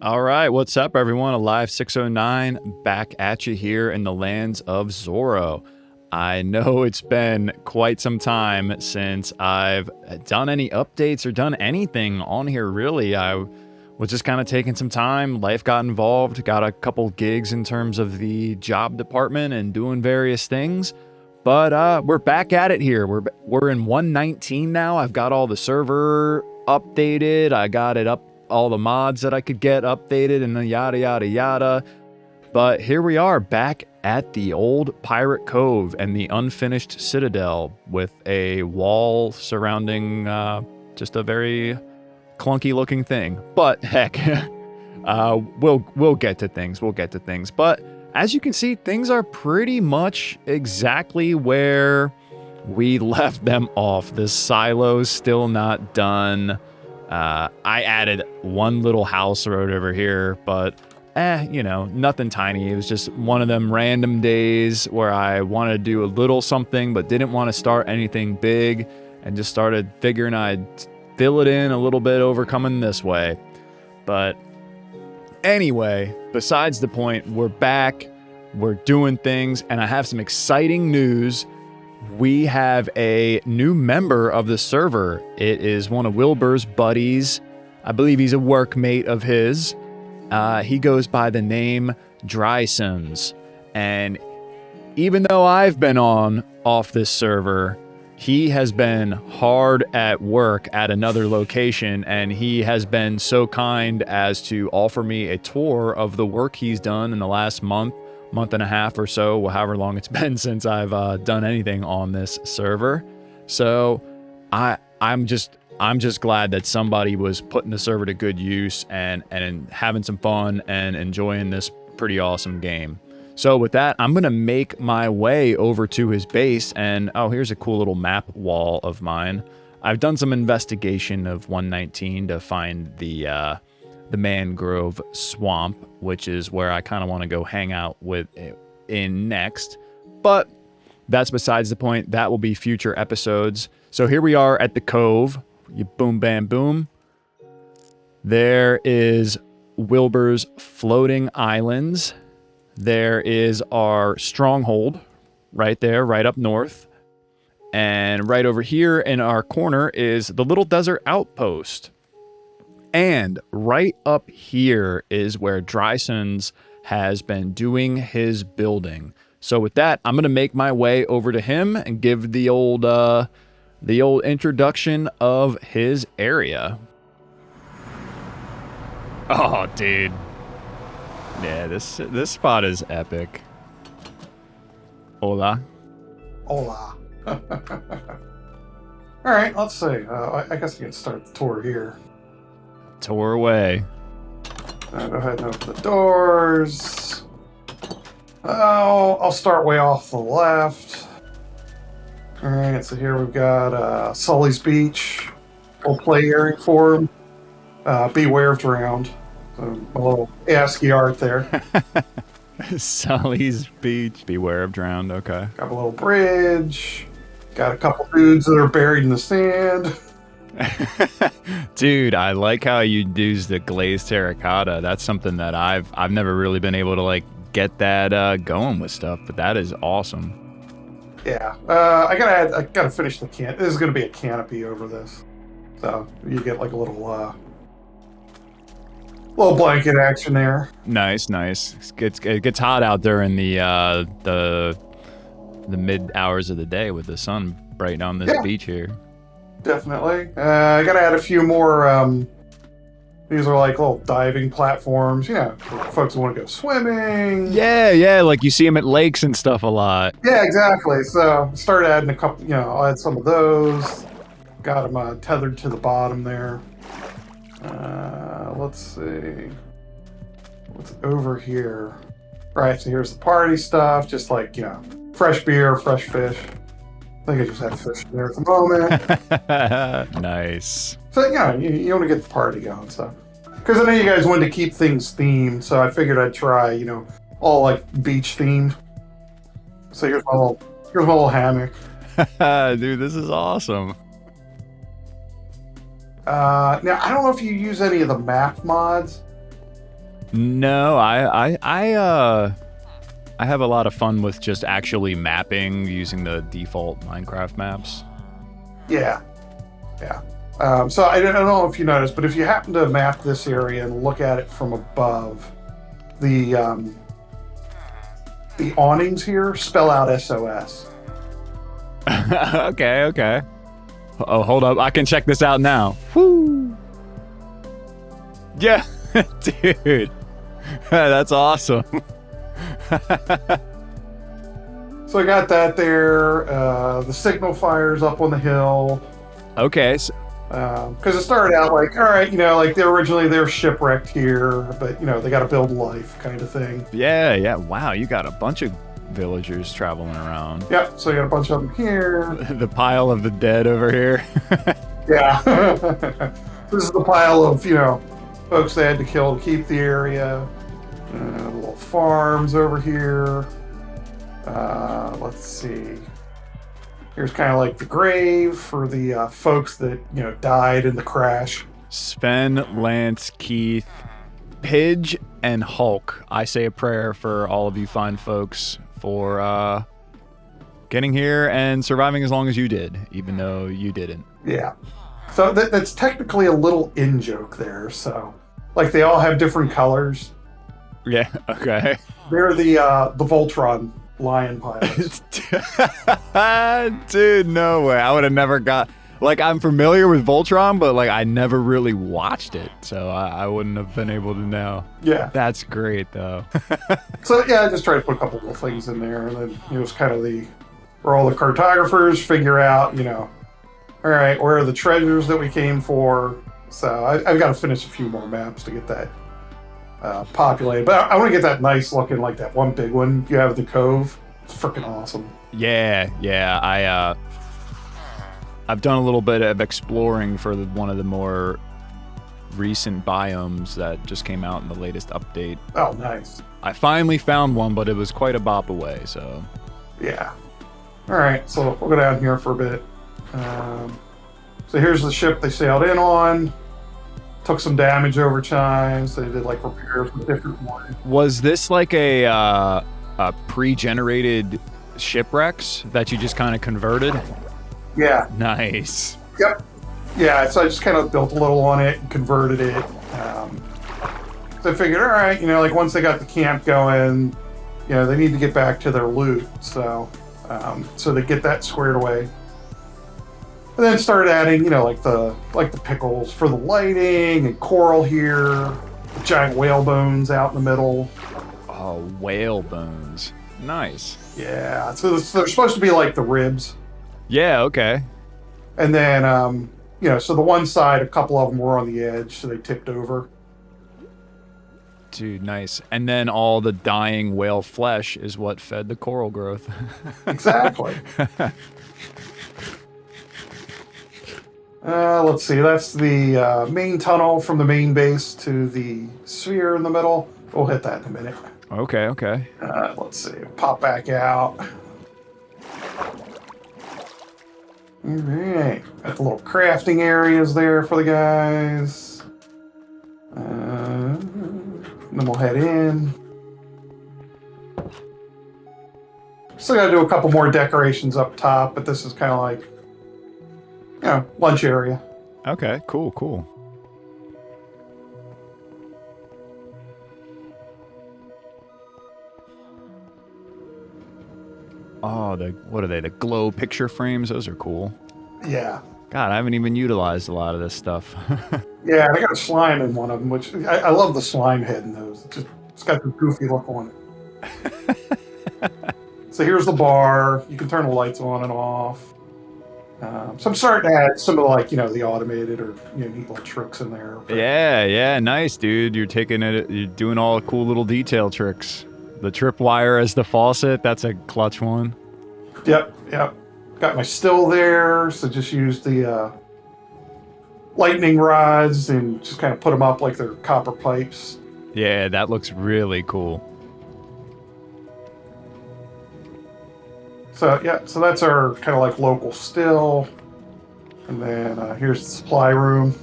All right, what's up, everyone? Alive 609 back at you here in the Lands of Zorro. I know it's been quite some time since I've done any updates or done anything on here, really. I was just kind of taking some time. Life got involved, got a couple gigs in terms of the job department and doing various things. But we're back at it here. We're in 119 now. I've got all the server updated. I got it up, all the mods that I could get updated and yada, yada, yada. But here we are back at the old Pirate Cove and the unfinished Citadel with a wall surrounding just a very clunky looking thing. But heck, we'll get to things. We'll get to things. But as you can see, things are pretty much exactly where we left them off. The silo's still not done. I added one little house road over here, but you know, nothing tiny. It was just one of them random days where I wanted to do a little something, but didn't want to start anything big, and just started figuring I'd fill it in a little bit over coming this way. But anyway, besides the point, we're back, we're doing things, and I have some exciting news. We have a new member of the server. It is one of Wilburr's buddies. I believe he's a workmate of his. He goes by the name Draesuns. And even though I've been off this server, he has been hard at work at another location, and he has been so kind as to offer me a tour of the work he's done in the last month and a half or so, however long it's been since I've done anything on this server. So I'm just glad that somebody was putting the server to good use and having some fun and enjoying this pretty awesome game. So with that, I'm gonna make my way over to his base, and oh, here's a cool little map wall of mine. I've done some investigation of 119 to find the mangrove swamp, which is where I kind of want to go hang out in next. But that's besides the point. That will be future episodes. So here we are at the cove. You boom, bam, boom. There is Wilburr's floating islands. There is our stronghold right there, right up north. And right over here in our corner is the little desert outpost. And right up here is where Draesuns has been doing his building. So with that, I'm going to make my way over to him and give the old introduction of his area. Oh, dude. Yeah, this spot is epic. Hola. Hola. All right, let's see. I guess I can start the tour here. Tour away. Go ahead and open the doors. I'll start way off the left. All right, so here we've got Sully's Beach. We'll play area for him. Beware of drowned. So a little ASCII art there. Sully's Beach. Beware of drowned. Okay. Got a little bridge. Got a couple dudes that are buried in the sand. Dude, I like how you use the glazed terracotta. That's something that I've never really been able to like get that going with stuff, but that is awesome. Yeah, I gotta finish the can. This is gonna be a canopy over this, so you get like a little blanket action there. Nice. It gets hot out there in the mid hours of the day with the sun bright on this beach here. Definitely. I gotta add a few more. These are like little diving platforms, you know, for folks who want to go swimming. Yeah, like you see them at lakes and stuff a lot. Yeah, exactly. So started adding a couple. You know, I'll add some of those. Got them tethered to the bottom there. Let's see what's over here. Right. So here's the party stuff. Just like, you know, fresh beer, fresh fish. I think I just have fish in there at the moment. Nice. So, yeah, you want to get the party going, so. Because I know you guys wanted to keep things themed, so I figured I'd try, you know, all like beach themed. So here's my little hammock. Dude, this is awesome. Now, I don't know if you use any of the map mods, No, I have a lot of fun with just actually mapping using the default Minecraft maps. Yeah, yeah. So I don't know if you noticed, but if you happen to map this area and look at it from above, the awnings here spell out SOS. Okay. Oh, hold up. I can check this out now. Woo! Yeah, dude. That's awesome. So I got that there. The signal fire's up on the hill. Okay. So, because it started out like, all right, like they're shipwrecked here, but they got to build life kind of thing. yeah. Wow, you got a bunch of villagers traveling around. Yep. So you got a bunch of them here. The pile of the dead over here. Yeah. This is the pile of folks they had to kill to keep the area. Little farms over here. Let's see. Here's kind of like the grave for the folks that died in the crash. Sven, Lance, Keith, Pidge, and Hulk. I say a prayer for all of you fine folks for getting here and surviving as long as you did, even though you didn't. Yeah. So that's technically a little in-joke there. So, like, they all have different colors. Yeah, okay. They're the Voltron lion pilots. Dude, no way. I would have never got... Like, I'm familiar with Voltron, but, like, I never really watched it, so I wouldn't have been able to know. Yeah. That's great, though. So, yeah, I just tried to put a couple little things in there, and then it was kind of where all the cartographers figure out, all right, where are the treasures that we came for? So I've got to finish a few more maps to get that populated. But I want to get that nice looking, like that one big one you have at the cove. It's freaking awesome. Yeah. I've done a little bit of exploring for one of the more recent biomes that just came out in the latest update. Oh, nice. I finally found one, but it was quite a bop away, so... Yeah. All right, so we'll go down here for a bit. So here's the ship they sailed in on. Took some damage over time, so they did like repairs with different ones. Was this like a pre-generated shipwrecks that you just kind of converted? Yeah. Nice. Yep. Yeah, so I just kind of built a little on it and converted it. So I figured, all right, like once they got the camp going, they need to get back to their loot. So they get that squared away. And then started adding, like the pickles for the lighting and coral here, the giant whale bones out in the middle. Oh, whale bones. Nice. Yeah, so they're supposed to be like the ribs. Yeah, okay. And then, so the one side, a couple of them were on the edge, so they tipped over. Dude, nice. And then all the dying whale flesh is what fed the coral growth. Exactly. Let's see, that's the main tunnel from the main base to the sphere in the middle. We'll hit that in a minute. Okay. Let's see, pop back out. All right, got the little crafting areas there for the guys. Then we'll head in. Still got to do a couple more decorations up top, but this is kind of like, lunch area. Okay, cool. Oh, what are they? The glow picture frames? Those are cool. Yeah. God, I haven't even utilized a lot of this stuff. Yeah, they got a slime in one of them, which I love the slime head in those. It's got the goofy look on it. So here's the bar. You can turn the lights on and off. So I'm starting to add some of the automated or neat little tricks in there. Yeah, nice, dude. You're doing all cool little detail tricks. The tripwire as the faucet, that's a clutch one. Yep. Got my still there, so just use the lightning rods and just kind of put them up like they're copper pipes. Yeah, that looks really cool. So that's our kind of like local still. And then here's the supply room.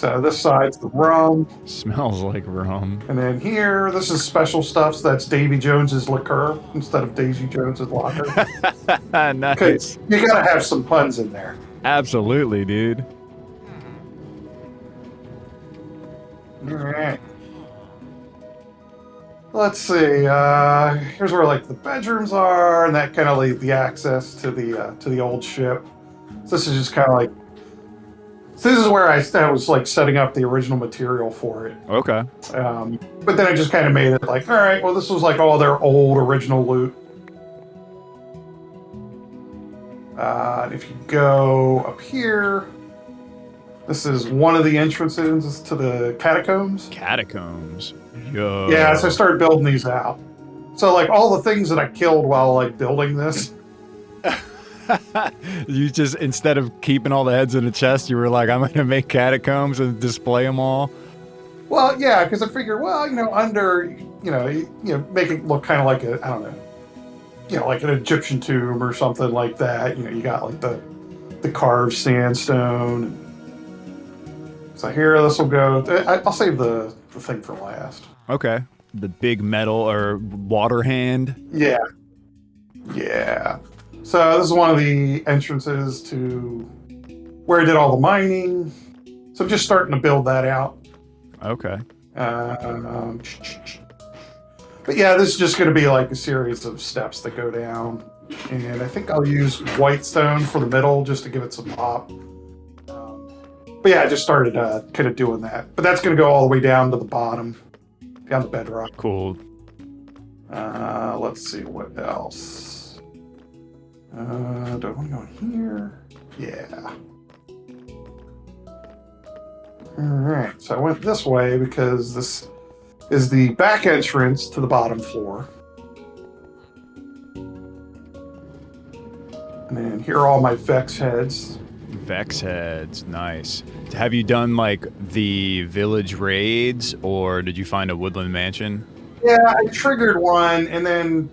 So this side's the rum. Smells like rum. And then here, this is special stuff. So that's Davy Jones's liqueur instead of Daisy Jones's locker. Nice. You gotta have some puns in there. Absolutely, dude. All right. Let's see. Here's where like the bedrooms are, and that kind of leaves the access to the old ship. So this is just kind of like. So this is where I was like setting up the original material for it. Okay. But then I just kind of made it like, all right, well, this was like all their old original loot. If you go up here, this is one of the entrances to the catacombs. Catacombs. Yo. Yeah, so I started building these out. So like all the things that I killed while like building this. You just, instead of keeping all the heads in a chest, you were like, I'm going to make catacombs and display them all. Well, yeah, because I figured, well, under, make it look kind of like I don't know, like an Egyptian tomb or something like that. You got like the carved sandstone. So here, this will go. I'll save the thing for last. Okay. The big metal or water hand. Yeah. Yeah. So this is one of the entrances to where I did all the mining. So I'm just starting to build that out. Okay. But yeah, this is just going to be like a series of steps that go down. And I think I'll use white stone for the middle just to give it some pop. But yeah, I just started kind of doing that. But that's going to go all the way down to the bottom, down to bedrock. Cool. Let's see what else. Do I want to go in here? Yeah. Alright, so I went this way because this is the back entrance to the bottom floor. And then here are all my Vex heads. Vex heads, nice. Have you done like the village raids, or did you find a woodland mansion? Yeah, I triggered one and then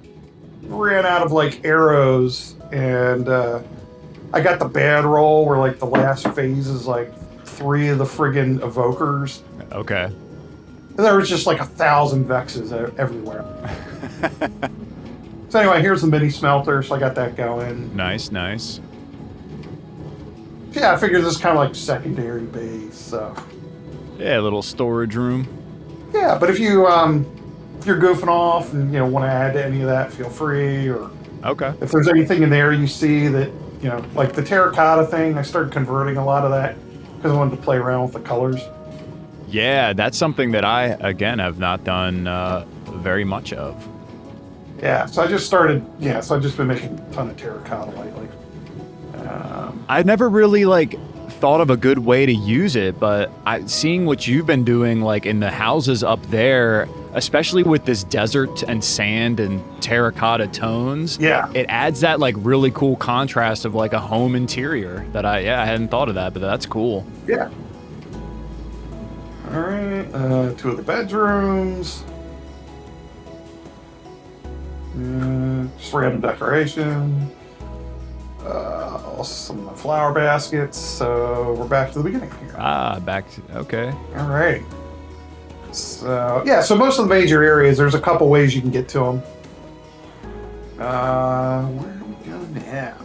ran out of like arrows, and I got the bad roll where like the last phase is like 3 of the friggin' evokers. Okay. And there was just like 1,000 Vexes everywhere. So anyway, here's the mini smelter, so I got that going. Nice, nice. Yeah, I figured this is kind of like secondary base, so. Yeah, a little storage room. Yeah, but if you're goofing off and want to add to any of that, feel free. Or okay. If there's anything in there you see that like the terracotta thing, I started converting a lot of that because I wanted to play around with the colors. Yeah, that's something that I again have not done very much of. Yeah, so I just started. Yeah, so I've just been making a ton of terracotta lately. I've never really thought of a good way to use it, but seeing what you've been doing in the houses up there, especially with this desert and sand and terracotta tones, yeah, it adds that really cool contrast of a home interior that I hadn't thought of that, but that's cool. Yeah. All right, 2 of the bedrooms. Just random decoration. Some of my flower baskets. So we're back to the beginning here. Okay. All right. So yeah, so most of the major areas, there's a couple ways you can get to them. Where do we go now?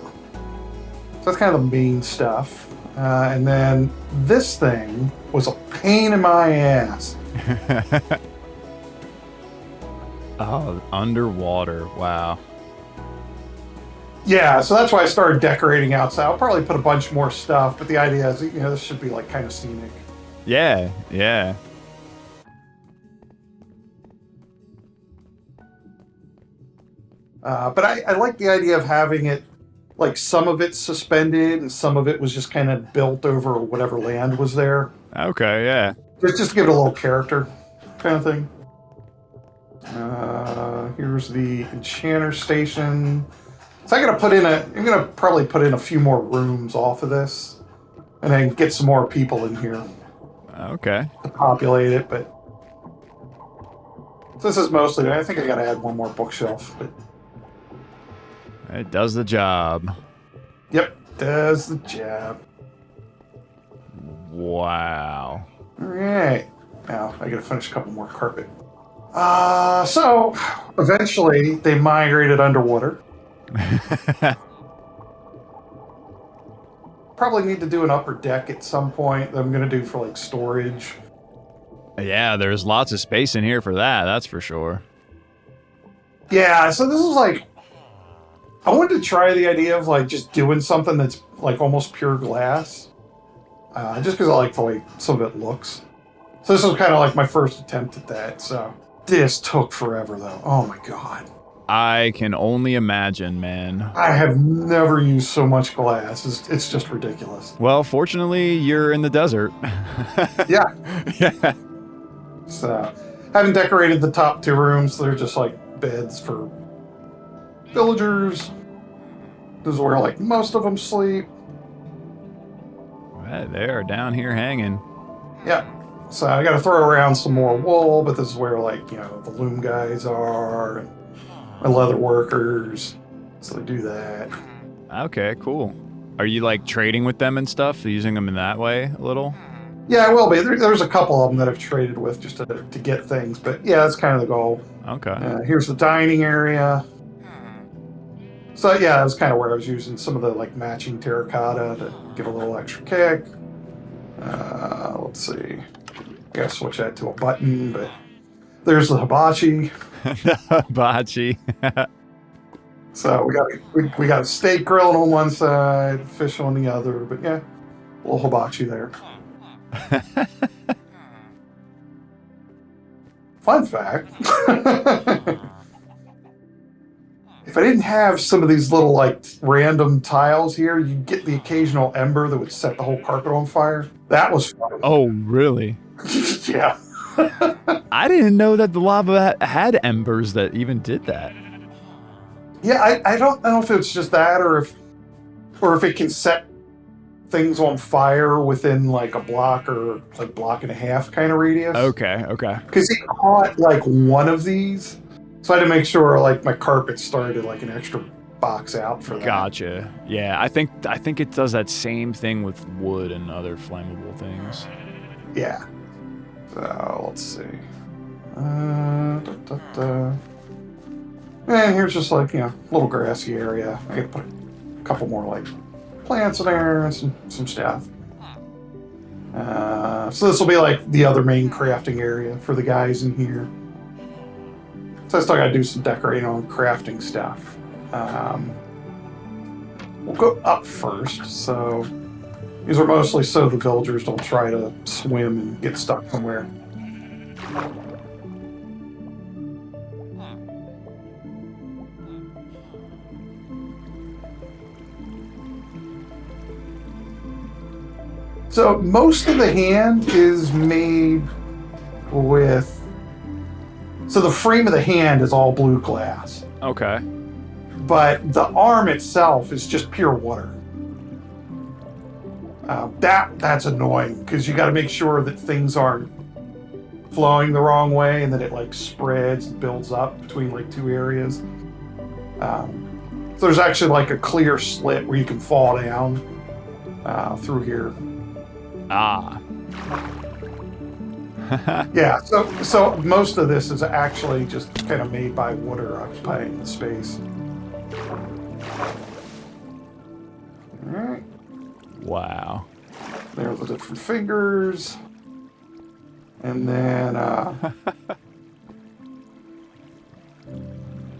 So that's kind of the main stuff. And then this thing was a pain in my ass. Oh, underwater. Wow. Yeah, so that's why I started decorating outside. I'll probably put a bunch more stuff, but the idea is, this should be kind of scenic. Yeah, yeah. But I like the idea of having it, some of it suspended and some of it was just kind of built over whatever land was there. Okay, yeah. Just to give it a little character kind of thing. Here's the enchanter station. So I'm gonna probably put in a few more rooms off of this and then get some more people in here. Okay. To populate it, but this is mostly, I think I gotta add one more bookshelf, but it does the job. Yep, does the job. Wow. All right. Now I gotta finish a couple more carpet. So eventually they migrated underwater. Probably need to do an upper deck at some point that I'm gonna do for like storage. Yeah, there's lots of space in here for that, that's for sure. Yeah, so this is like, I wanted to try the idea of like just doing something that's like almost pure glass. Just because I like the way some of it looks. So this was kind of like my first attempt at that, so. This took forever though, oh my god. I can only imagine, man. I have never used so much glass, it's just ridiculous. Well, fortunately, you're in the desert. Yeah. Yeah. So, haven't decorated the top 2 rooms, they're just like beds for villagers. This is where like most of them sleep. Right, they are down here hanging. Yeah. So I got to throw around some more wool, but this is where like, you know, the loom guys are, and my leather workers. So they do that. Okay, cool. Are you like trading with them and stuff, using them in that way a little? Yeah, I will be. There's a couple of them that I've traded with just to get things, but yeah, that's kind of the goal. Okay. Here's the dining area. So yeah, that's kind of where I was using some of the like matching terracotta to give a little extra kick. Let's see. Gotta switch that to a button, but there's the hibachi. The hibachi. So we got a steak grilling on one side, fish on the other, but yeah, a little hibachi there. Fun fact. If I didn't have some of these little like random tiles here, you'd get the occasional ember that would set the whole carpet on fire. That was fun. Oh, really? Yeah. I didn't know that the lava had embers that even did that. Yeah, I don't know if it's just that or if it can set things on fire within like a block or like block and a half kind of radius. Okay. Because it caught like one of these, so I had to make sure like my carpet started like an extra box out for that. Gotcha. Yeah, I think it does that same thing with wood and other flammable things. Yeah. So let's see. And here's just like, you know, a little grassy area. I gotta put a couple more like plants in there and some stuff. So this will be like the other main crafting area for the guys in here. So I still gotta do some decorating on crafting stuff. We'll go up first. So these are mostly so the villagers don't try to swim and get stuck somewhere. So most of the hand is made with... So the frame of the hand is all blue glass. Okay. But the arm itself is just pure water. That's annoying because you got to make sure that things aren't flowing the wrong way and that it like spreads and builds up between like 2 areas. So there's actually like a clear slit where you can fall down through here. Ah. Yeah, so most of this is actually just kind of made by water occupying the space. All right. Wow. There are the different fingers. And then,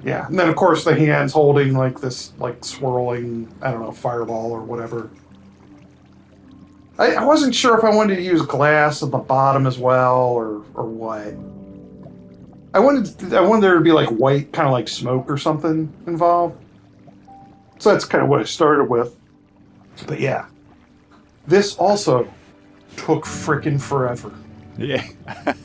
yeah, and then of course the hand's holding like this, like swirling, I don't know, fireball or whatever. I wasn't sure if I wanted to use glass at the bottom as well or what. I wanted there to be like white, kind of like smoke or something involved. So that's kind of what I started with. But yeah, this also took frickin' forever. Yeah.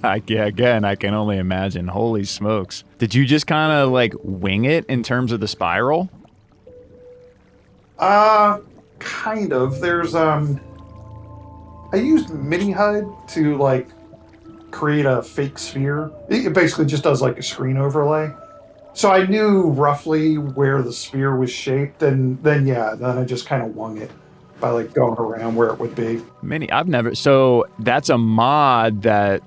Again, I can only imagine. Holy smokes. Did you just kind of like wing it in terms of the spiral? Kind of. There's, I used Mini HUD to like create a fake sphere. It basically just does like a screen overlay. So I knew roughly where the sphere was shaped, and then I just kind of wung it. by like going around where it would be. Mini, I've never. So that's a mod that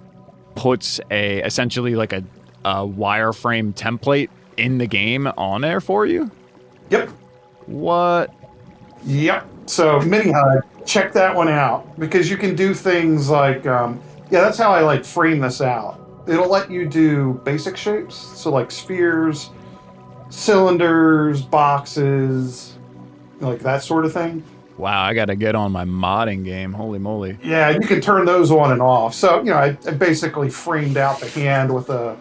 puts essentially like a wireframe template in the game on there for you. Yep. What? Yep. So Mini HUD, check that one out because you can do things like, yeah, that's how I like frame this out. It'll let you do basic shapes, so like spheres, cylinders, boxes, like that sort of thing. Wow, I got to get on my modding game. Holy moly. Yeah, you can turn those on and off. So, you know, I basically framed out the hand with a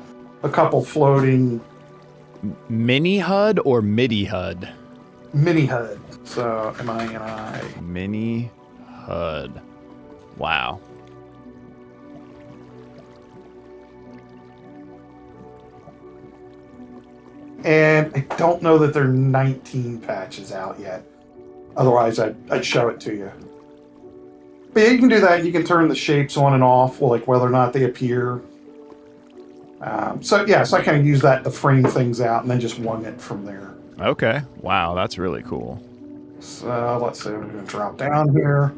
couple floating... Mini HUD or MIDI HUD? Mini HUD. So, M-I-N-I. Mini HUD. Wow. And I don't know that there are 19 patches out yet. Otherwise, I'd show it to you. But yeah, you can do that. You can turn the shapes on and off, like whether or not they appear. So I kind of use that to frame things out and then just wing it from there. Okay. Wow, that's really cool. So let's see, we're going to drop down here.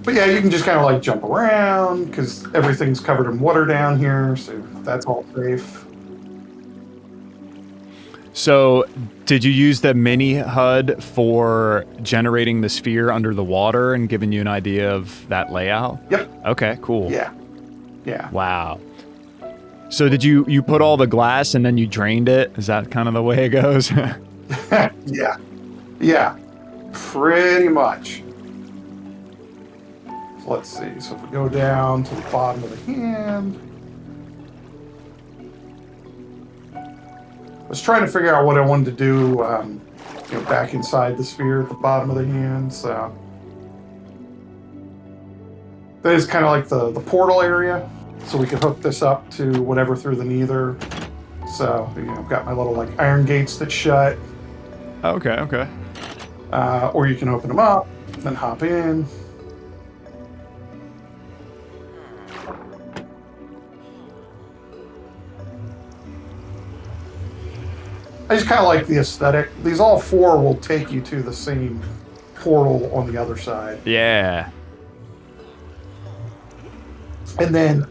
But yeah, you can just kind of like jump around because everything's covered in water down here, so that's all safe. So, did you use the mini HUD for generating the sphere under the water and giving you an idea of that layout? Yep. Okay, cool. Yeah. Yeah. Wow. So did you put all the glass and then you drained it? Is that kind of the way it goes? Yeah. Yeah. Pretty much. So let's see. So if we go down to the bottom of the hand. I was trying to figure out what I wanted to do, back inside the sphere at the bottom of the hand. So that is kind of like the portal area. So we could hook this up to whatever through the nether. So, I've got my little like iron gates that shut. Okay. Or you can open them up, then hop in. I just kind of like the aesthetic. These all four will take you to the same portal on the other side. Yeah. And then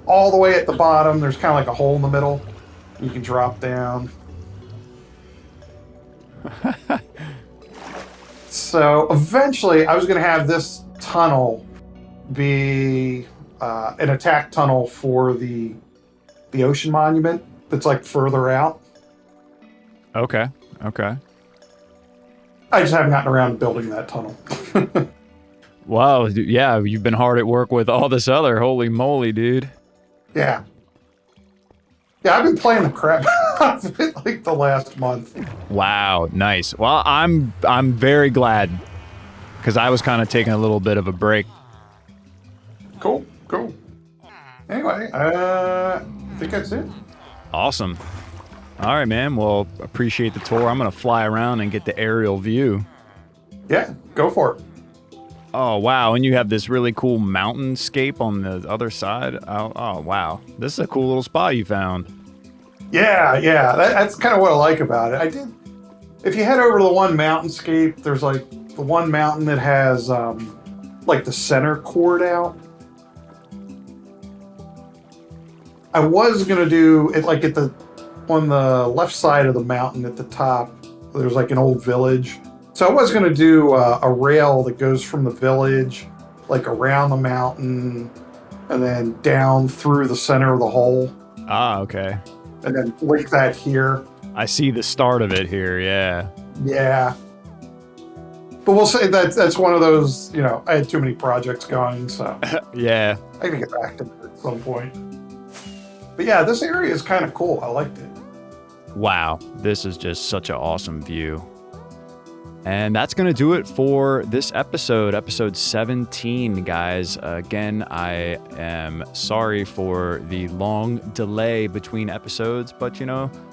all the way at the bottom, there's kind of like a hole in the middle. You can drop down. So eventually, I was going to have this tunnel be an attack tunnel for the ocean monument that's like further out. Okay. I just haven't gotten around to building that tunnel. Wow, yeah, you've been hard at work with all this other. Holy moly, dude. Yeah. Yeah, I've been playing the crap out of it like the last month. Wow, nice. Well, I'm very glad because I was kind of taking a little bit of a break. Cool. Anyway, I think that's it. Awesome. All right, man. Well, appreciate the tour. I'm going to fly around and get the aerial view. Yeah, go for it. Oh, wow. And you have this really cool mountainscape on the other side. Oh, wow. This is a cool little spot you found. Yeah. That's kind of what I like about it. If you head over to the one mountainscape, there's like the one mountain that has like the center chord out. I was going to do it like on the left side of the mountain at the top, there's like an old village. So I was going to do a rail that goes from the village, like around the mountain, and then down through the center of the hole. Ah, okay. And then link that here. I see the start of it here, yeah. Yeah. But we'll say that's one of those, I had too many projects going, so. Yeah. I gotta get back to it at some point. But yeah, this area is kind of cool. I liked it. Wow, this is just such an awesome view. And that's going to do it for this episode 17, guys. Again, I am sorry for the long delay between episodes, but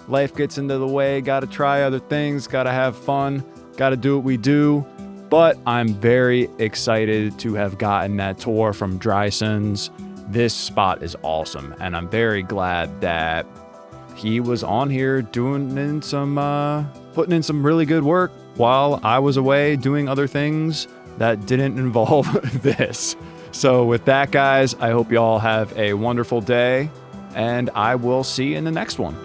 life gets into the way. Got to try other things, got to have fun, got to do what we do. But I'm very excited to have gotten that tour from Draesuns. This spot is awesome, and I'm very glad that he was on here doing in some, putting in some really good work while I was away doing other things that didn't involve this. So with that, guys, I hope y'all have a wonderful day, and I will see you in the next one.